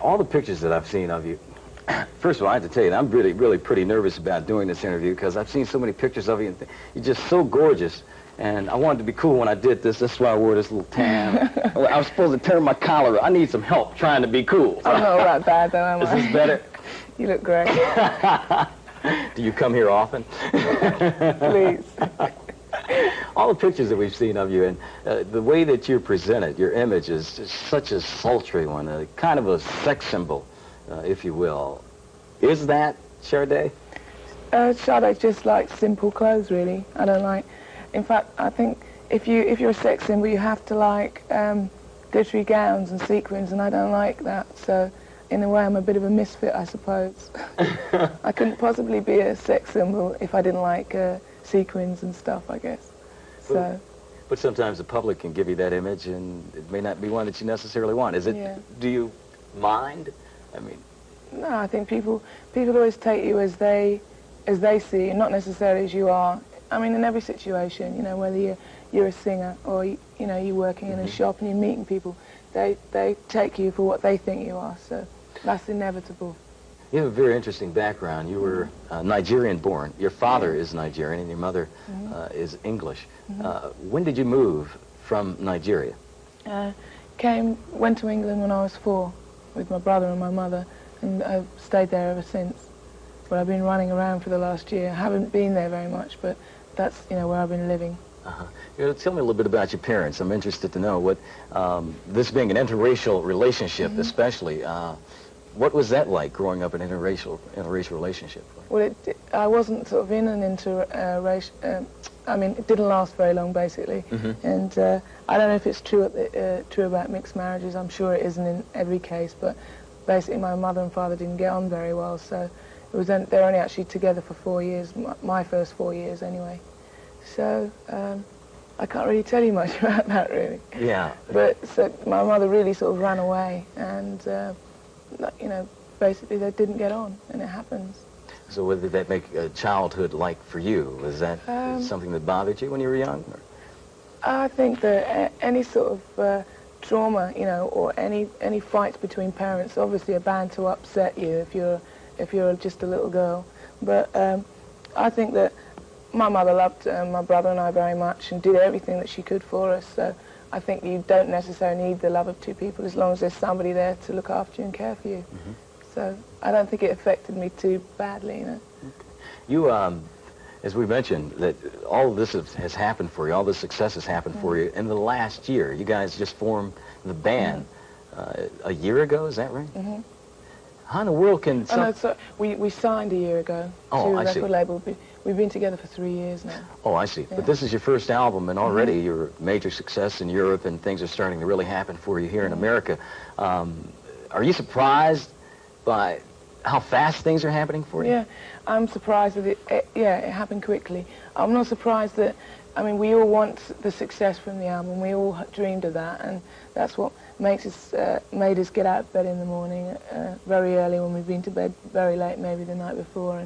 All the pictures that I've seen of you, first of all, I have to tell you, I'm really pretty nervous about doing this interview because I've seen so many pictures of you, and you're just so gorgeous. And I wanted to be cool when I did this. That's why I wore this little tan. I was supposed to turn my collar. I need some help trying to be cool. I'm not all that bad, though, am I? Is this better? You look great. Do you come here often? Please. All the pictures that we've seen of you and the way that you're presented, your image is just such a sultry one, kind of a sex symbol, if you will. Is that Sade? Sade just likes simple clothes, really. I don't like... In fact, I think if you're a sex symbol, you have to like glittery gowns and sequins, and I don't like that. So, in a way, I'm a bit of a misfit, I suppose. I couldn't possibly be a sex symbol if I didn't like sequins and stuff, I guess. So. But sometimes the public can give you that image, and it may not be one that you necessarily want. Is it? Yeah. Do you mind? I mean. No, I think people always take you as they see you, not necessarily as you are. I mean, in every situation, you know, whether you're a singer or you know you're working in a shop and you're meeting people, they take you for what they think you are. So that's inevitable. You have a very interesting background. You were Nigerian born. Your father is Nigerian and your mother is English. When did you move from Nigeria? Went to England when I was 4 with my brother and my mother, and I've stayed there ever since. But I've been running around for the last year. I haven't been there very much, but that's, you know, where I've been living. You know, tell me a little bit about your parents. I'm interested to know what, this being an interracial relationship especially, what was that like growing up in an interracial relationship? Well, I wasn't sort of in an interracial, I mean, it didn't last very long, basically. And I don't know if it's true about mixed marriages. I'm sure it isn't in every case, but basically my mother and father didn't get on very well, so it was they were only actually together for 4 years, my first 4 years anyway. So I can't really tell you much about that, really. Yeah. But so my mother really sort of ran away, and you know, basically they didn't get on, and it happens. So what did that make childhood like for you? Was that something that bothered you when you were young? Or? I think that any sort of trauma, you know, or any fights between parents obviously are bound to upset you if you're just a little girl. But I think that my mother loved my brother and I very much and did everything that she could for us. So I think you don't necessarily need the love of two people as long as there's somebody there to look after you and care for you. So I don't think it affected me too badly, you know. You, as we mentioned, that all of this has happened for you, all this success has happened for you in the last year. You guys just formed the band a year ago, is that right? How in the world can... Oh, no, so we signed a year ago to a record label. We've been together for 3 years now. Oh, I see. Yeah. But this is your first album, and already you're a major success in Europe, and things are starting to really happen for you here in America. Are you surprised by how fast things are happening for you? Yeah, I'm surprised that it happened quickly. I'm not surprised that, I mean, we all want the success from the album. We all dreamed of that, and that's what made us get out of bed in the morning very early when we've been to bed very late, maybe the night before,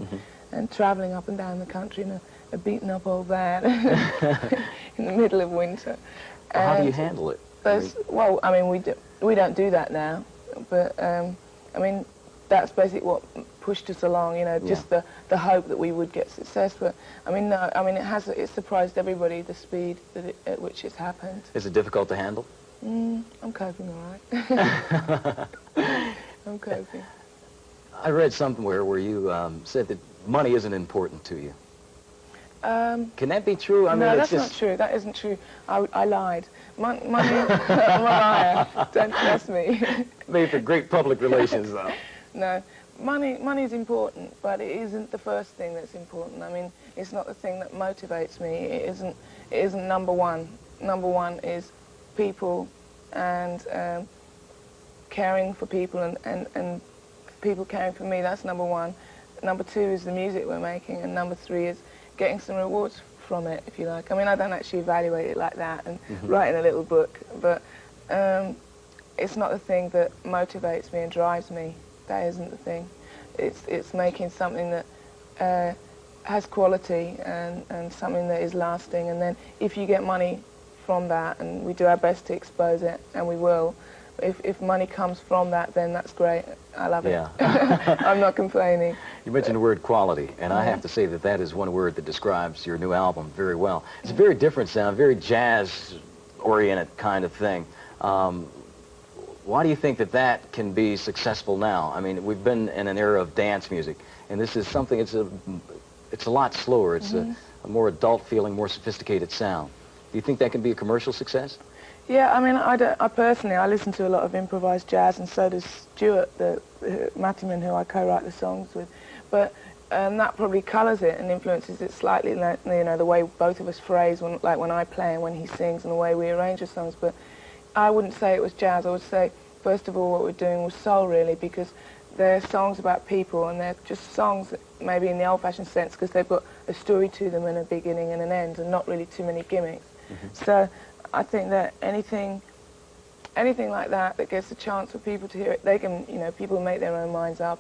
and travelling up and down the country in a beaten up old van in the middle of winter. How do you handle it? Well, I mean, we don't do that now, but I mean, that's basically what pushed us along, you know, just the hope that we would get success. But I mean, no, I mean, it surprised everybody, the speed at which it's happened. Is it difficult to handle? I'm coping all right. I'm coping. I read somewhere where you said that money isn't important to you. Can that be true? I mean, no, that's not true. That isn't true. I lied. Money, I'm a liar. Don't trust me. Made for great public relations, though. No, money is important, but it isn't the first thing that's important. I mean, it's not the thing that motivates me. It isn't number one. Number one is people and caring for people and people caring for me. That's number one. Number two is the music we're making, and number three is getting some rewards from it, if you like. I mean, I don't actually evaluate it like that and write in a little book, but it's not the thing that motivates me and drives me. That isn't the thing. It's making something that has quality and something that is lasting, and then if you get money from that, and we do our best to expose it, and we will, if money comes from that, then that's great. I love it. Yeah. I'm not complaining. You mentioned the word quality, and I have to say that that is one word that describes your new album very well. It's a very different sound, very jazz-oriented kind of thing. Why do you think that that can be successful now? I mean, we've been in an era of dance music, and this is something, it's a lot slower. It's a more adult-feeling, more sophisticated sound. Do you think that can be a commercial success? Yeah, I mean, I personally, I listen to a lot of improvised jazz, and so does Stuart, Mattyman, who I co-write the songs with. But that probably colours it and influences it slightly, like, you know, the way both of us phrase, like when I play and when he sings, and the way we arrange the songs. But I wouldn't say it was jazz. I would say, first of all, what we're doing was soul, really, because they're songs about people, and they're just songs that maybe in the old-fashioned sense, because they've got a story to them and a beginning and an end, and not really too many gimmicks. So I think that anything like that gives a chance for people to hear it, they can, you know, people make their own minds up.